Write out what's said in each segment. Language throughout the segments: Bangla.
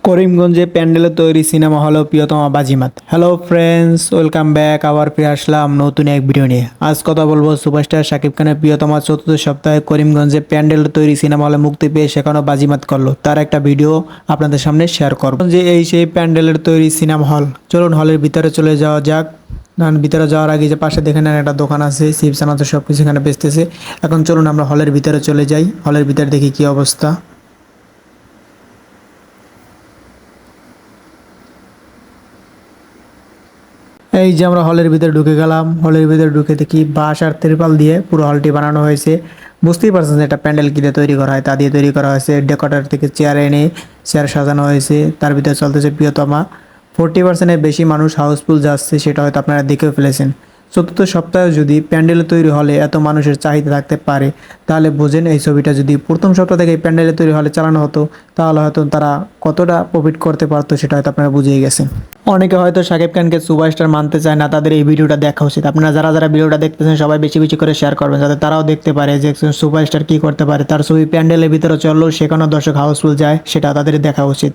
করিমগঞ্জে প্যান্ডেলে তৈরি সিনেমা হলো প্রিয়তমা বাজিমাত। Hello friends, welcome back. আবার ফিরে আসলাম নতুন এক ভিডিও নিয়ে। আজ কথা বলবো সুপারস্টার শাকিব খানের প্রিয়তমা চতুর্থ সপ্তাহে করিমগঞ্জে প্যান্ডেলে তৈরি সিনেমা হলে মুক্তি পেয়ে সেখানেও বাজিমাত করলো, তার একটা ভিডিও আপনাদের সামনে শেয়ার করবো। যে এই সেই প্যান্ডেলের তৈরি সিনেমা হল, চলুন হলের ভিতরে চলে যাওয়া যাক। ভিতরে যাওয়ার আগে যে পাশে দেখে নেন একটা দোকান আছে, চিপস আনাতে সব কিছু এখানে বেচতেছে। এখন চলুন আমরা হলের ভিতরে চলে যাই, হলের ভিতরে দেখি কি অবস্থা। এই যে আমরা হলের ভিতরে ঢুকে গেলাম, হলের ভিতরে ঢুকে দেখি বাঁশ আর তিরপাল দিয়ে পুরো হলটি বানানো হয়েছে। বুঝতেই পারছেন যে এটা প্যান্ডেল কি দিয়ে তৈরি করা হয়, তা দিয়ে তৈরি করা হয়েছে। ডেকোরেটর থেকে চেয়ার এনে চেয়ার সাজানো হয়েছে, তার ভিতরে চলতেছে প্রিয়তমা। 40%-এর বেশি মানুষ হাউসফুল যাচ্ছে, সেটা হয়তো আপনারা দেখেও ফেলেছেন। চতুর্থ সপ্তাহে যদি প্যান্ডেলে তৈরি হলে এত মানুষের চাহিদা থাকতে পারে, তাহলে বুঝেন এই ছবিটা যদি প্রথম সপ্তাহ থেকে এই প্যান্ডেলে তৈরি হলে চালানো হতো, তাহলে হয়তো তারা কতটা প্রফিট করতে পারতো সেটা হয়তো আপনারা বুঝেই গেছেন। অনেকে হয়তো শাকিব খানকে সুপারস্টার মানতে চায় না, তাদের এই ভিডিওটা দেখা উচিত। আপনারা যারা যারা ভিডিওটা দেখতেছেন সবাই বেশি বেশি করে শেয়ার করবেন, যাতে তারাও দেখতে পারে যে একজন সুপারস্টার কী করতে পারে। তার ছবি প্যান্ডেলের ভিতরে চললেও সেখানেও দর্শক হাউসফুল যায়, সেটা তাদের দেখা উচিত।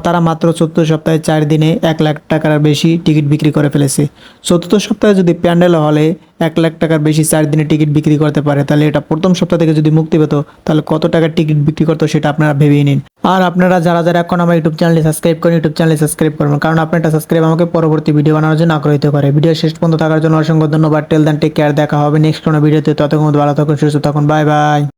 তারা মাত্র চতুর্থ সপ্তাহে 4 দিনে 1 লাখ টাকার বেশি টিকিট বিক্রি করে ফেলেছে। চতুর্থ সপ্তাহে যদি প্যান্ডেল হলে 1 লাখ টাকার বেশি 4 দিনে টিকিট বিক্রি করতে পারে, তাহলে এটা প্রথম সপ্তাহ থেকে যদি মুক্তি পেত, তাহলে কত টাকার টিকিট বিক্রি করতো সেটা আপনারা ভেবেই নিন। আর আপনারা যারা যারা এখন আমার ইউটিউব চ্যানেলে সাবস্ক্রাইব করেন, ইউটিউব চ্যানেলে সাবস্ক্রাইব করবেন, কারণ আপনার একটা সাবস্ক্রাইব আমাকে পরবর্তী ভিডিও বানানোর জন্য আগ্রহীত করে। ভিডিও শেষ পর্যন্ত থাকার জন্য অসংখ্য ধন্যবাদ। টেল দেন, টেক কেয়ার। দেখা হবে নেক্সট কোনো ভিডিওতে। ততক্ষণ ভালো থাকুন, সুস্থ থাকুন। Bye bye.